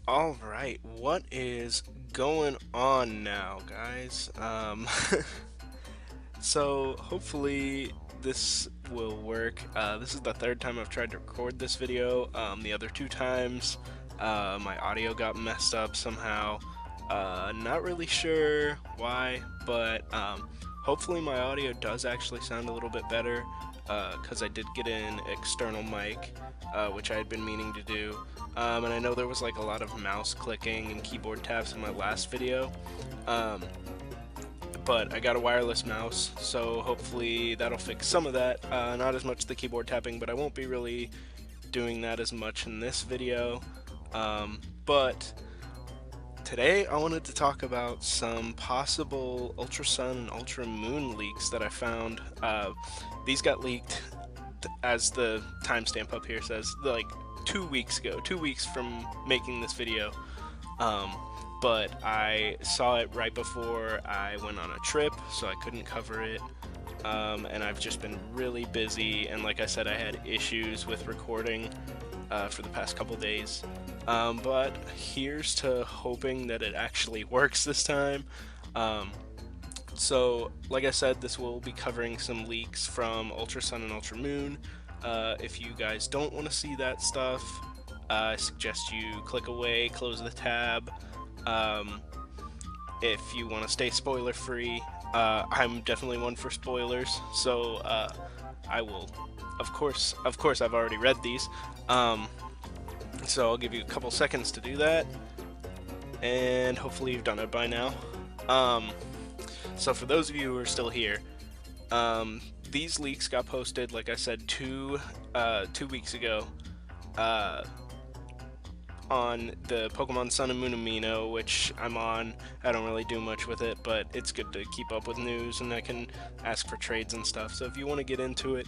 Alright, what is going on now, guys? So hopefully this will work. This is the third time I've tried to record this video. The other two times, my audio got messed up somehow. Not really sure why, but hopefully my audio does actually sound a little bit better, because I did get an external mic, which I had been meaning to do. And I know there was like a lot of mouse clicking and keyboard taps in my last video. But I got a wireless mouse, so hopefully that'll fix some of that. Not as much the keyboard tapping, but I won't be really doing that as much in this video. But today I wanted to talk about some possible Ultra Sun and Ultra Moon leaks that I found. These got leaked, as the timestamp up here says, like 2 weeks ago, 2 weeks from making this video. But I saw it right before I went on a trip, so I couldn't cover it. And I've just been really busy, and like I said, I had issues with recording for the past couple days. But here's to hoping that it actually works this time. So, like I said, this will be covering some leaks from Ultra Sun and Ultra Moon. If you guys don't want to see that stuff, I suggest you click away, close the tab. If you want to stay spoiler free, I'm definitely one for spoilers, so I will, of course I've already read these, so I'll give you a couple seconds to do that, and hopefully you've done it by now. So for those of you who are still here, these leaks got posted, like I said, 2 weeks ago, on the Pokemon Sun and Moon Amino, which I'm on. I don't really do much with it, but it's good to keep up with news, and I can ask for trades and stuff. So if you want to get into it,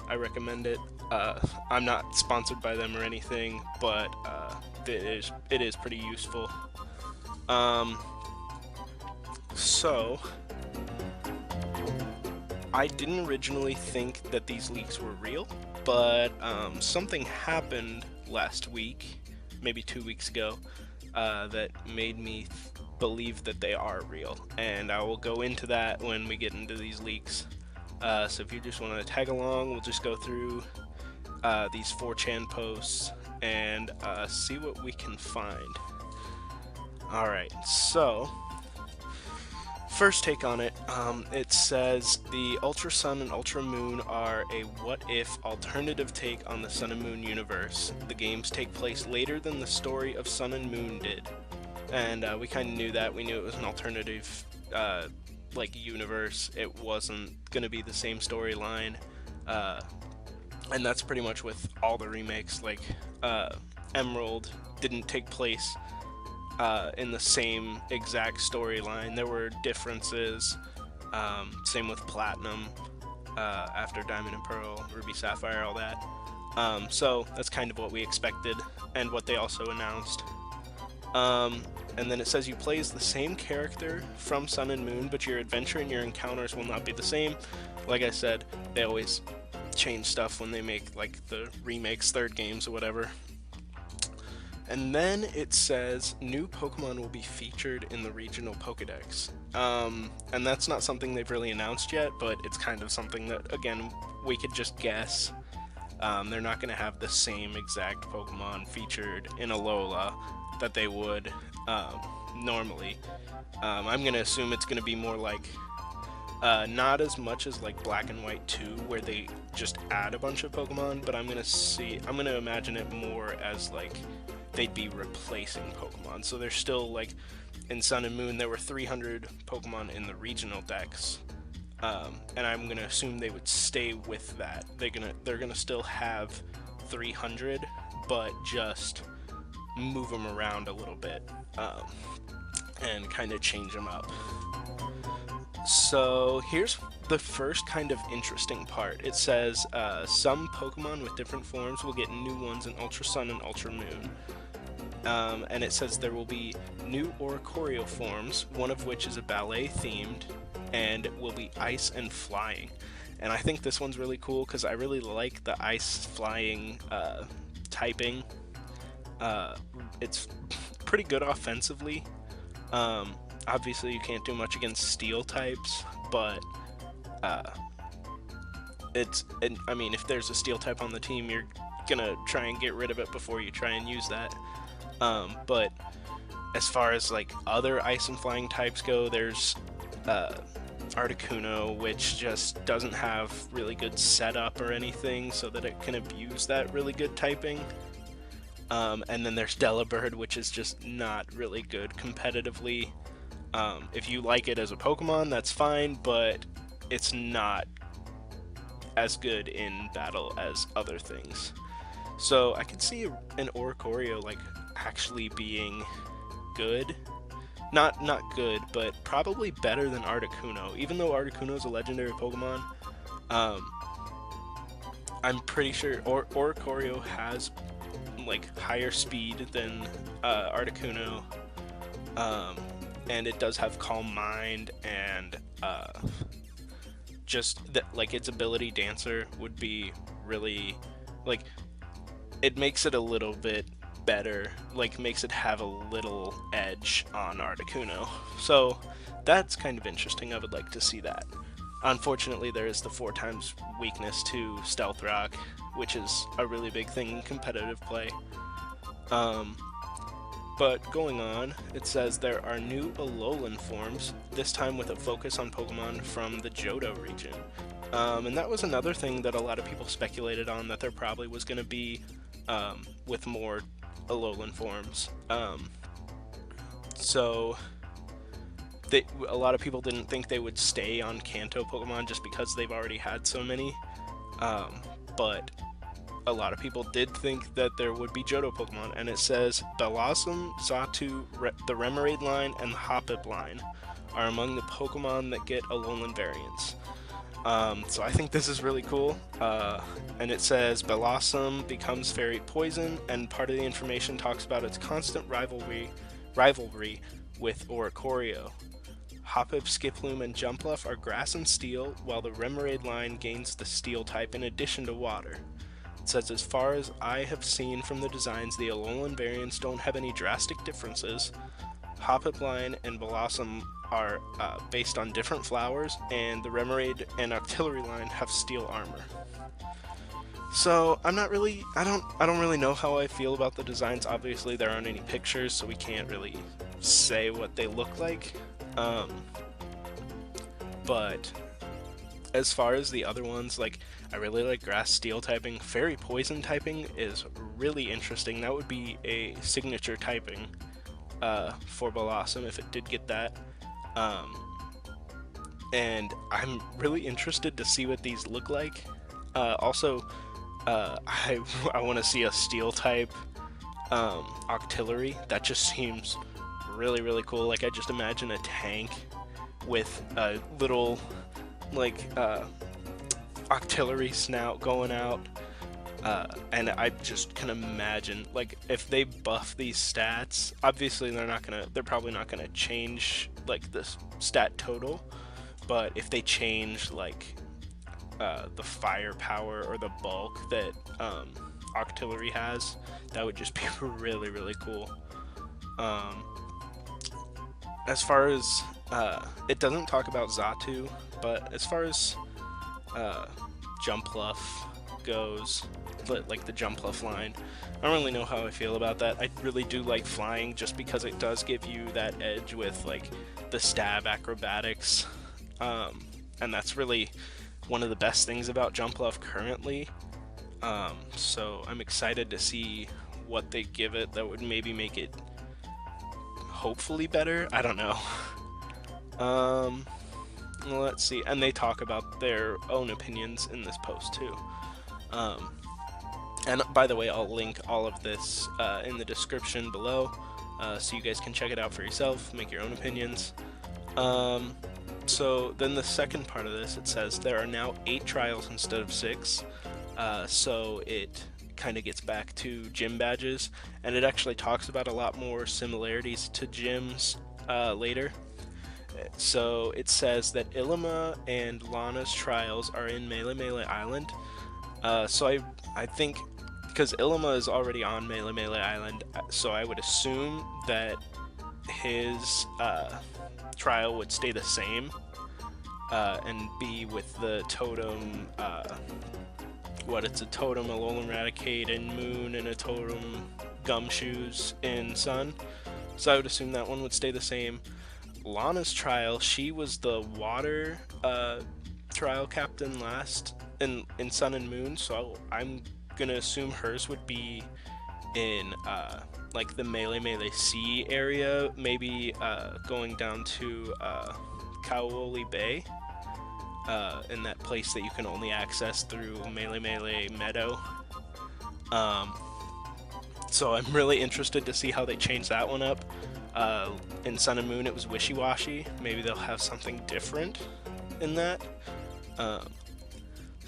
I recommend it. I'm not sponsored by them or anything, but it is pretty useful. So I didn't originally think that these leaks were real, but something happened last week, maybe 2 weeks ago, that made me believe that they are real, and I will go into that when we get into these leaks. So if you just want to tag along, we'll just go through these 4chan posts and see what we can find. Alright, so first take on it, it says the Ultra Sun and Ultra Moon are a what-if alternative take on the Sun and Moon universe. The games take place later than the story of Sun and Moon did. And we kind of knew that. We knew it was an alternative like universe. It wasn't going to be the same storyline. And that's pretty much with all the remakes. Like Emerald didn't take place in the same exact storyline. There were differences. Same with Platinum, after Diamond and Pearl, Ruby Sapphire, all that. So that's kind of what we expected, and what they also announced. And then it says you play as the same character from Sun and Moon, but your adventure and your encounters will not be the same. Like I said, they always change stuff when they make like the remakes, third games, or whatever. And then it says new Pokemon will be featured in the regional Pokedex. And that's not something they've really announced yet, but it's kind of something that, again, we could just guess. They're not going to have the same exact Pokemon featured in Alola that they would normally. I'm going to assume it's going to be more like, not as much as like Black and White 2, where they just add a bunch of Pokemon, but I'm going to imagine it more as like they'd be replacing Pokemon. So there's still, like, in Sun and Moon, there were 300 Pokemon in the regional decks, and I'm gonna assume they would stay with that. They're gonna still have 300, but just move them around a little bit, and kind of change them up. So here's the first kind of interesting part. It says some Pokemon with different forms will get new ones in Ultra Sun and Ultra Moon. And it says there will be new Oricorio forms, one of which is a ballet themed, and will be ice and flying. And I think this one's really cool because I really like the ice flying typing. It's pretty good offensively. Um, Obviously, you can't do much against steel types, but I mean, if there's a steel type on the team, you're gonna try and get rid of it before you try and use that. But as far as like other ice and flying types go, there's Articuno, which just doesn't have really good setup or anything, so that it can abuse that really good typing. And then there's Delibird, which is just not really good competitively. If you like it as a Pokemon, that's fine, but it's not as good in battle as other things. So I could see an Oricorio like actually being good. Not good, but probably better than Articuno. Even though Articuno is a legendary Pokemon, I'm pretty sure Oricorio has like higher speed than Articuno, and it does have Calm Mind, and just that like its ability Dancer would be really like, it makes it a little bit better, like makes it have a little edge on Articuno. So that's kind of interesting. I would like to see that. Unfortunately, there is the 4 times weakness to Stealth Rock, which is a really big thing in competitive play. But going on, it says there are new Alolan forms, this time with a focus on Pokemon from the Johto region. And that was another thing that a lot of people speculated on, that there probably was going to be with more Alolan forms. So a lot of people didn't think they would stay on Kanto Pokemon just because they've already had so many. But a lot of people did think that there would be Johto Pokemon, and it says Bellossom, Xatu, the Remoraid line, and the Hoppip line are among the Pokemon that get Alolan variants. So I think this is really cool. And it says Bellossom becomes Fairy Poison, and part of the information talks about its constant rivalry with Oricorio. Hoppip, Skiploom, and Jumpluff are Grass and Steel, while the Remoraid line gains the Steel type in addition to Water. It says, as far as I have seen from the designs, the Alolan variants don't have any drastic differences. Hoppip line and Bellossom are based on different flowers, and the Remoraid and Octillery line have steel armor. So I don't really know how I feel about the designs. Obviously there aren't any pictures, so we can't really say what they look like. But as far as the other ones, like, I really like Grass Steel typing. Fairy Poison typing is really interesting. That would be a signature typing for Bellossom if it did get that. And I'm really interested to see what these look like. Also, I want to see a Steel type Octillery. That just seems really, really cool. Like, I just imagine a tank with a little, like, Octillery snout going out, and I just can imagine, like, if they buff these stats, obviously they're probably not gonna change like the stat total, but if they change like the firepower or the bulk that Octillery has, that would just be really, really cool. As far as it doesn't talk about Xatu, but as far as Jumpluff goes, like the Jumpluff line, I don't really know how I feel about that. I really do like flying just because it does give you that edge with like the stab acrobatics, and that's really one of the best things about Jumpluff currently. So I'm excited to see what they give it that would maybe make it hopefully better. I don't know. Let's see, and they talk about their own opinions in this post too. And by the way, I'll link all of this in the description below, so you guys can check it out for yourself, make your own opinions. So then the second part of this, it says there are now 8 trials instead of 6, so it kind of gets back to gym badges, and it actually talks about a lot more similarities to gyms later. So it says that Ilima and Lana's trials are in Melee Island. So I think because Ilima is already on Melee Melee Island, so I would assume that his trial would stay the same and be with the totem. It's a totem Alolan Raticate in Moon and a totem Gumshoes in Sun. So I would assume that one would stay the same. Lana's trial, she was the water trial captain last in Sun and Moon, so I'm gonna assume hers would be in like the Melee Melee Sea area, maybe going down to Kaoli Bay, in that place that you can only access through Melee Melee Meadow. So I'm really interested to see how they change that one up. In Sun and Moon it was wishy-washy. Maybe they'll have something different in that.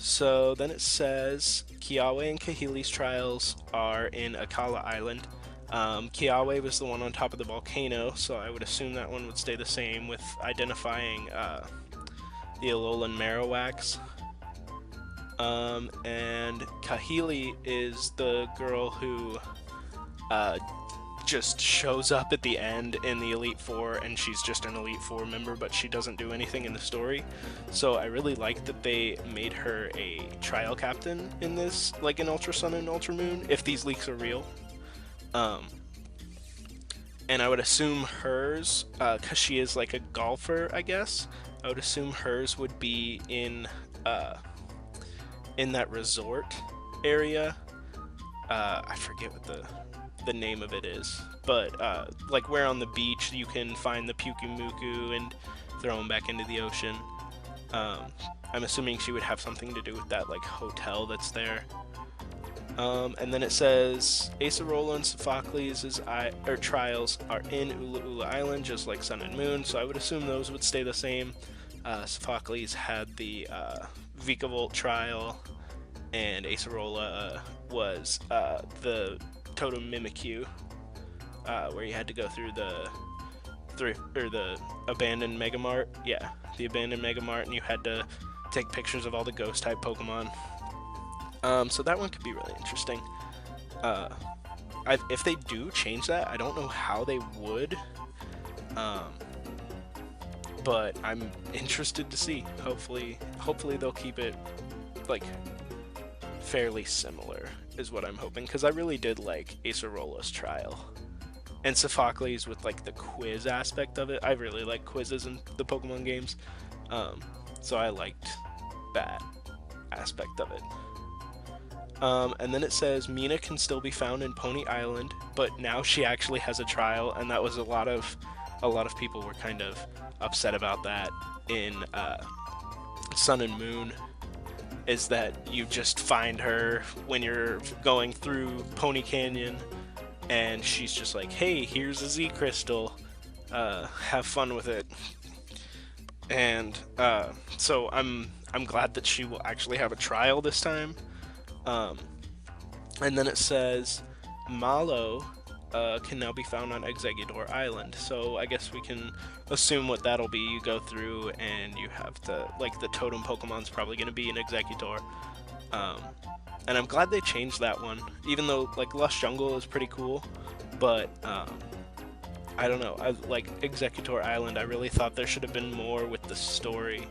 So then it says Kiawe and Kahili's trials are in Akala Island. Kiawe was the one on top of the volcano, so I would assume that one would stay the same with identifying the Alolan Marowaks. And Kahili is the girl who just shows up at the end in the Elite Four, and she's just an Elite Four member, but she doesn't do anything in the story. So I really like that they made her a trial captain in this, like in Ultra Sun and Ultra Moon, if these leaks are real. And I would assume hers, because she is like a golfer, I guess, I would assume hers would be in that resort area. I forget what the name of it is, but like where on the beach you can find the Pyukumuku and throw them back into the ocean. I'm assuming she would have something to do with that like hotel that's there. And then it says Acerola and Sophocles' trials are in Ula Ula Island, just like Sun and Moon, so I would assume those would stay the same. Sophocles had the Vikavolt trial, and Acerola was the Totem Mimikyu, where you had to go through the abandoned Megamart. Yeah, the abandoned Megamart, and you had to take pictures of all the ghost type Pokemon. So that one could be really interesting. If they do change that, I don't know how they would, but I'm interested to see. Hopefully they'll keep it like fairly similar is what I'm hoping, because I really did like Acerola's trial, and Sophocles with like the quiz aspect of it. I really like quizzes in the Pokemon games, so I liked that aspect of it. And then it says Mina can still be found in Pony Island, but now she actually has a trial, and that was a lot of people were kind of upset about that in Sun and Moon, is that you just find her when you're going through Pony Canyon, and she's just like, hey, here's a Z Crystal, have fun with it. And so I'm glad that she will actually have a trial this time. And then it says Malo can now be found on Exeggutor Island, so I guess we can assume what that'll be. You go through and you have to, like, the totem Pokemon's probably going to be in Exeggutor, and I'm glad they changed that one, even though like Lush Jungle is pretty cool, but I don't know, I like Exeggutor Island. I really thought there should have been more with the story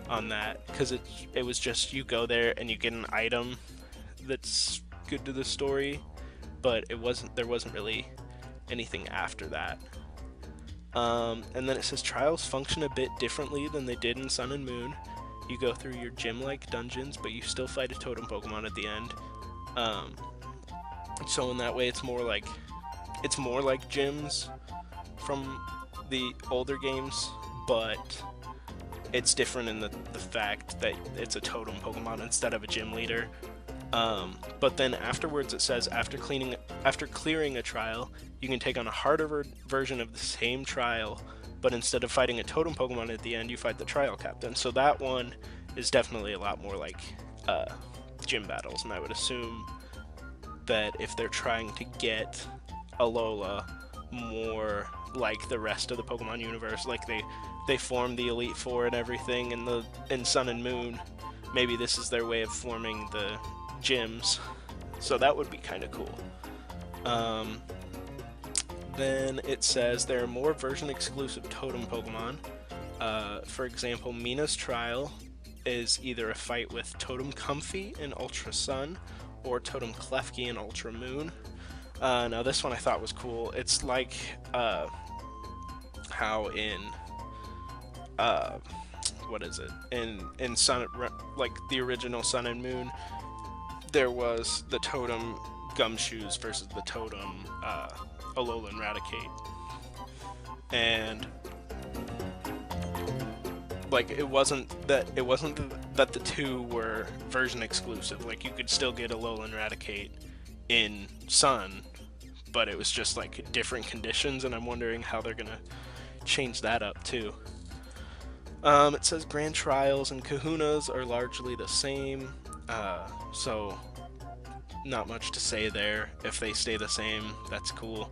on that, because it was just you go there and you get an item that's good to the story, but there wasn't really anything after that. And then it says trials function a bit differently than they did in Sun and Moon. You go through your gym-like dungeons, but you still fight a totem Pokemon at the end. So in that way, it's more like gyms from the older games, but it's different in the fact that it's a totem Pokemon instead of a gym leader. But then afterwards it says after clearing a trial, you can take on a harder version of the same trial, but instead of fighting a totem Pokemon at the end, you fight the trial captain. So that one is definitely a lot more like gym battles, and I would assume that if they're trying to get Alola more like the rest of the Pokemon universe, like they formed the Elite Four and everything in Sun and Moon, maybe this is their way of forming the gyms. So that would be kind of cool. Then it says there are more version-exclusive totem Pokemon. For example, Mina's Trial is either a fight with Totem Comfy in Ultra Sun or Totem Klefki in Ultra Moon. Now this one I thought was cool. It's like how in what is it? In Sun, like the original Sun and Moon, there was the Totem Gumshoes versus the Totem Alolan Raticate, and like it wasn't that the two were version exclusive. Like you could still get Alolan Raticate in Sun, but it was just like different conditions, and I'm wondering how they're gonna change that up too. It says Grand Trials and Kahunas are largely the same, so not much to say there. If they stay the same, that's cool.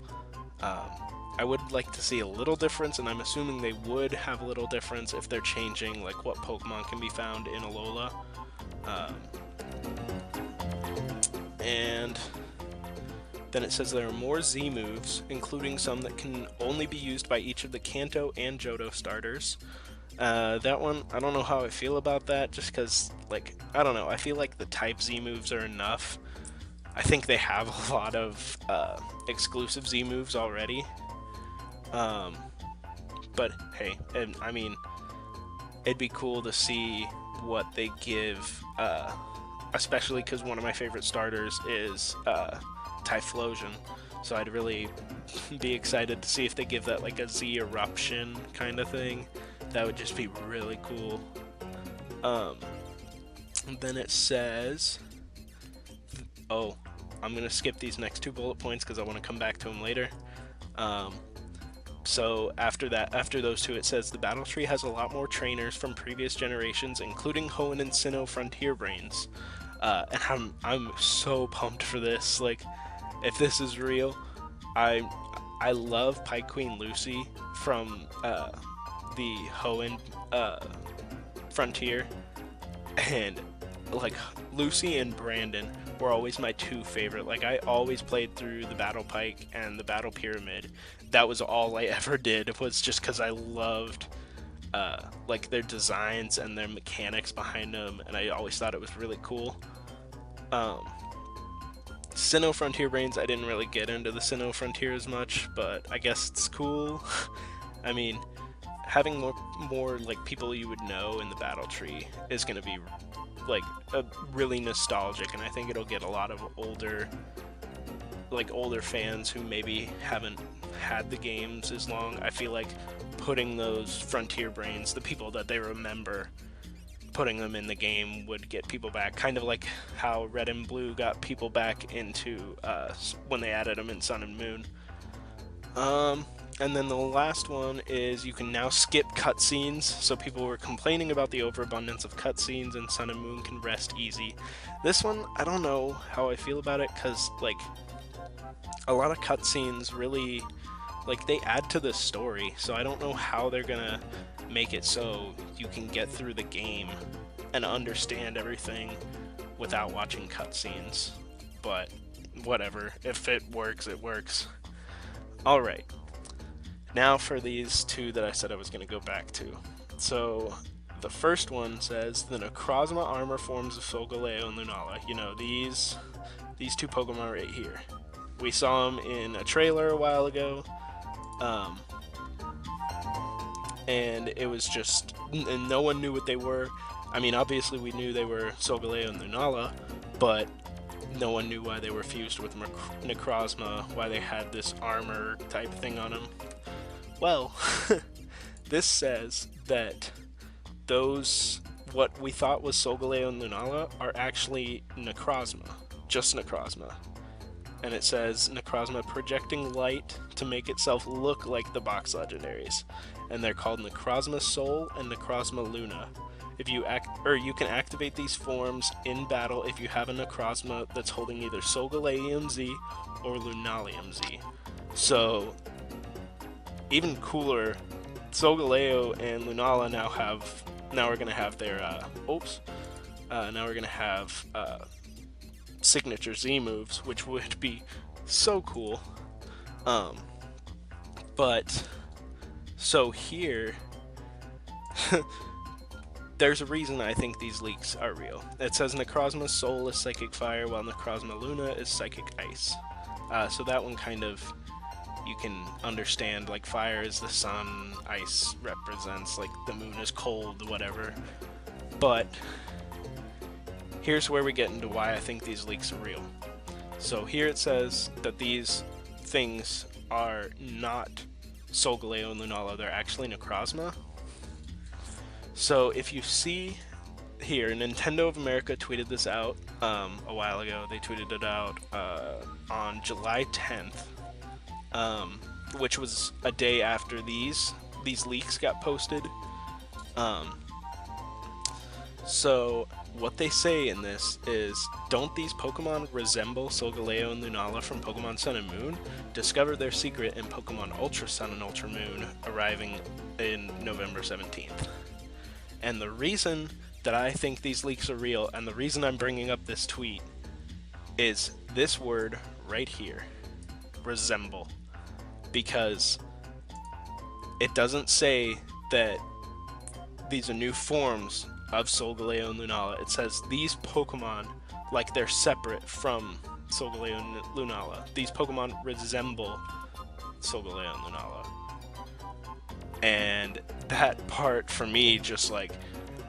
I would like to see a little difference, and I'm assuming they would have a little difference if they're changing like what Pokemon can be found in Alola. And then it says there are more Z moves, including some that can only be used by each of the Kanto and Johto starters. That one, I don't know how I feel about that, just because, like, I don't know, I feel like the Type Z moves are enough. I think they have a lot of exclusive Z moves already. But hey, and I mean, it'd be cool to see what they give, especially because one of my favorite starters is Typhlosion. So I'd really be excited to see if they give that like a Z Eruption kind of thing. That would just be really cool. Then it says, oh, I'm gonna skip these next two bullet points because I want to come back to them later. So after those two, it says the battle tree has a lot more trainers from previous generations, including Hoenn and Sinnoh Frontier Brains. And I'm so pumped for this. Like, if this is real, I love Pike Queen Lucy from the Hoenn Frontier, and like Lucy and Brandon were always my two favorite. Like, I always played through the Battle Pike and the Battle Pyramid. That was all I ever did, was just because I loved like their designs and their mechanics behind them, and I always thought it was really cool. Sinnoh Frontier Brains, I didn't really get into the Sinnoh Frontier as much, but I guess it's cool. I mean, having more like people you would know in the battle tree is going to be like really nostalgic, and I think it'll get a lot of older fans who maybe haven't had the games as long. I feel like putting those Frontier Brains, the people that they remember, putting them in the game would get people back, kind of like how Red and Blue got people back into when they added them in Sun and Moon. And then the last one is you can now skip cutscenes. So people were complaining about the overabundance of cutscenes, and Sun and Moon can rest easy. This one, I don't know how I feel about it, because like a lot of cutscenes really, like, they add to the story, so I don't know how they're gonna make it so you can get through the game and understand everything without watching cutscenes. But whatever, if it works, it works. Alright, now for these two that I said I was going to go back to. So the first one says the Necrozma armor forms of Solgaleo and Lunala. You know, these two Pokemon right here. We saw them in a trailer a while ago, and it was just, and no one knew what they were. I mean, obviously we knew they were Solgaleo and Lunala, but no one knew why they were fused with Necrozma, why they had this armor type thing on them. Well, this says that those, what we thought was Solgaleo and Lunala, are actually Necrozma, just Necrozma. And it says Necrozma projecting light to make itself look like the box legendaries, and they're called Necrozma Soul and Necrozma Luna. If you you can activate these forms in battle if you have a Necrozma that's holding either Solgaleo Z or Lunalium Z. So even cooler, Solgaleo and Lunala now we're gonna have their now we're gonna have signature Z moves, which would be so cool. Um, but so here, there's a reason I think these leaks are real. It says Necrozma's soul is psychic fire, while Necrozma Luna is psychic ice. So that one kind of, you can understand, like fire is the sun, ice represents like the moon is cold, whatever. But here's where we get into why I think these leaks are real. So here it says that these things are not Solgaleo and Lunala, they're actually Necrozma. So if you see here, Nintendo of America tweeted this out a while ago. They tweeted it out on July 10th, which was a day after these leaks got posted. So what they say in this is, don't these Pokemon resemble Solgaleo and Lunala from Pokemon Sun and Moon? Discover their secret in Pokemon Ultra Sun and Ultra Moon, arriving in November 17th. And the reason that I think these leaks are real, and the reason I'm bringing up this tweet, is this word right here, resemble. Because it doesn't say that these are new forms of Solgaleo and Lunala. It says these Pokemon, like they're separate from Solgaleo and Lunala. These Pokemon resemble Solgaleo and Lunala. And that part for me, just like,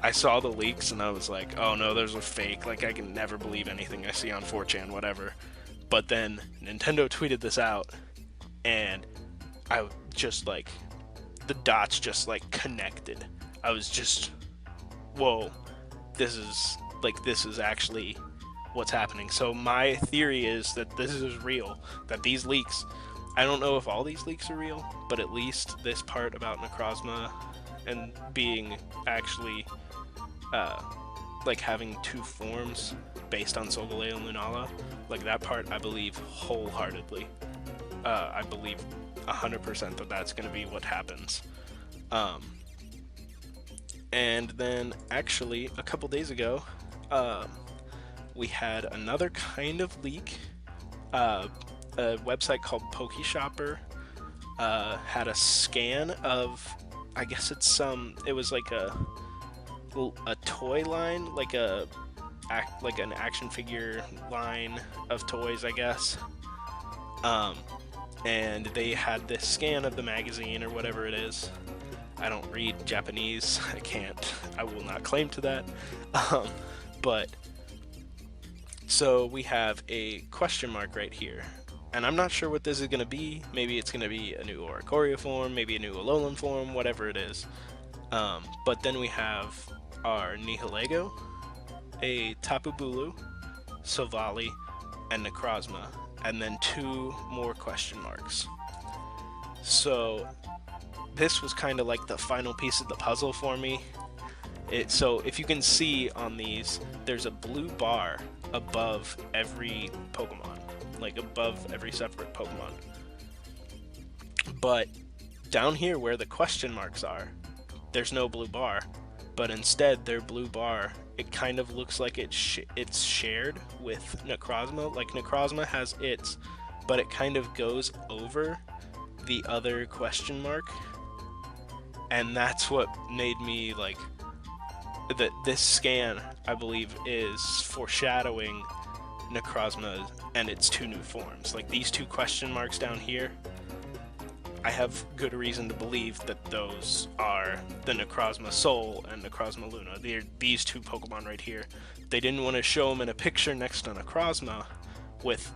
I saw the leaks and I was like, oh no, those are fake. Like, I can never believe anything I see on 4chan, whatever. But then Nintendo tweeted this out, and I just like, the dots just like connected. I was just, whoa, this is actually what's happening. So my theory is that this is real, that these leaks, I don't know if all these leaks are real, but at least this part about Necrozma and being actually like having two forms based on Solgaleo and Lunala, like that part I believe wholeheartedly. I believe 100% that that's going to be what happens. And then actually a couple days ago, we had another kind of leak. A website called PokeShopper had a scan of, I guess it's it was like a toy line, like an action figure line of toys, I guess. And they had this scan of the magazine or whatever it is. I don't read Japanese. I will not claim to that. But so we have a question mark right here. And I'm not sure what this is going to be. Maybe it's going to be a new Oricorio form, maybe a new Alolan form, whatever it is. But then we have our Nihilego, a Tapu Bulu, Silvally, and Necrozma, and then two more question marks. So this was kind of like the final piece of the puzzle for me. So if you can see on these, there's a blue bar above every Pokemon, like above every separate Pokemon. But down here where the question marks are, there's no blue bar, but instead their blue bar, it kind of looks like it's shared with Necrozma. Like Necrozma has its, but it kind of goes over the other question mark. And that's what made me like, that this scan, I believe, is foreshadowing Necrozma and its two new forms. Like these two question marks down here, I have good reason to believe that those are the Necrozma Soul and Necrozma Luna. They're these two Pokemon right here. They didn't want to show them in a picture next to Necrozma with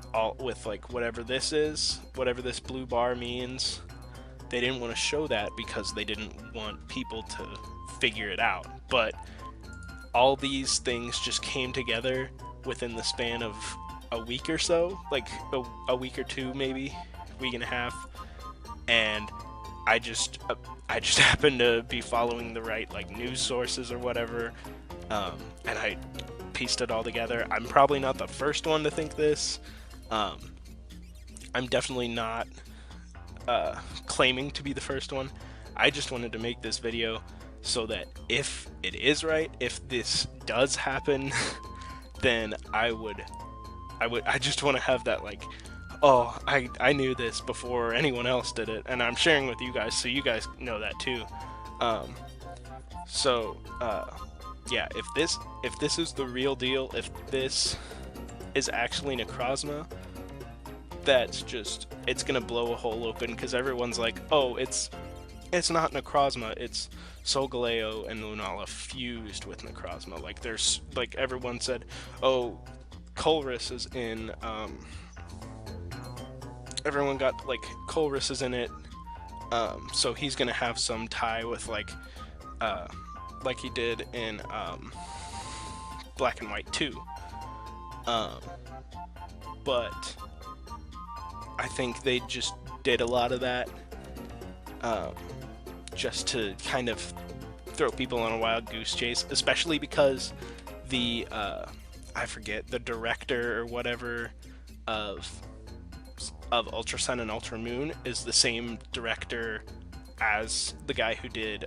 like whatever this is, whatever this blue bar means. They didn't want to show that because they didn't want people to figure it out. But all these things just came together within the span of a week or so, like a week or two, maybe week and a half. And I just happened to be following the right like news sources or whatever, and I pieced it all together. I'm probably not the first one to think this. I'm definitely not claiming to be the first one. I just wanted to make this video so that if it is right, if this does happen, then I would I just want to have that, like, oh, I knew this before anyone else did it, and I'm sharing with you guys so you guys know that too. Um, so yeah, if this is the real deal, if this is actually Necrozma, that's just, it's gonna blow a hole open, because everyone's like, oh, it's not Necrozma, it's Solgaleo and Lunala fused with Necrozma. Like, there's, like, everyone said, oh, Colress is in, everyone got, like, Colress is in it, so he's gonna have some tie with, like he did in, Black and White 2. But I think they just did a lot of that, just to kind of throw people on a wild goose chase, especially because the I forget, the director or whatever of Ultra Sun and Ultra Moon is the same director as the guy who did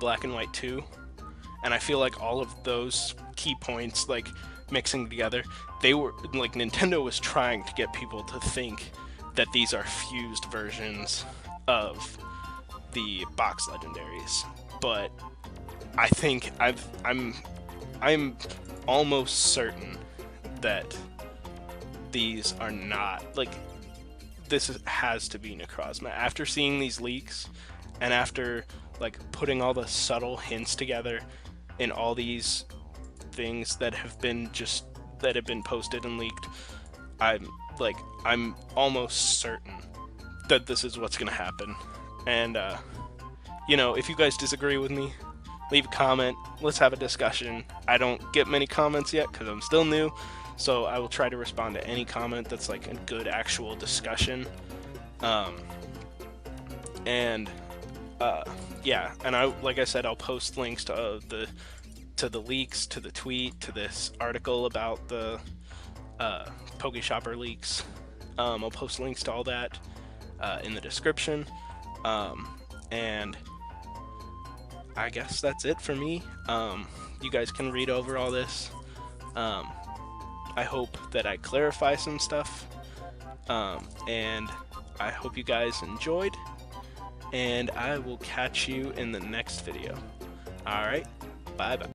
Black and White 2, and I feel like all of those key points, like, mixing together, they were like, Nintendo was trying to get people to think that these are fused versions of the box legendaries, but I think I'm almost certain that these are not, like, has to be Necrozma. After seeing these leaks, and after, like, putting all the subtle hints together in all these things that have been posted and leaked, I'm almost certain that this is what's gonna happen. And you know, if you guys disagree with me, leave a comment, let's have a discussion. I don't get many comments yet because I'm still new, so I will try to respond to any comment that's like a good actual discussion. Yeah, and like I said, I'll post links to the leaks, to the tweet, to this article about the PokeShopper leaks. I'll post links to all that in the description. And I guess that's it for me. You guys can read over all this. I hope that I clarify some stuff. And I hope you guys enjoyed. And I will catch you in the next video. Alright, bye-bye.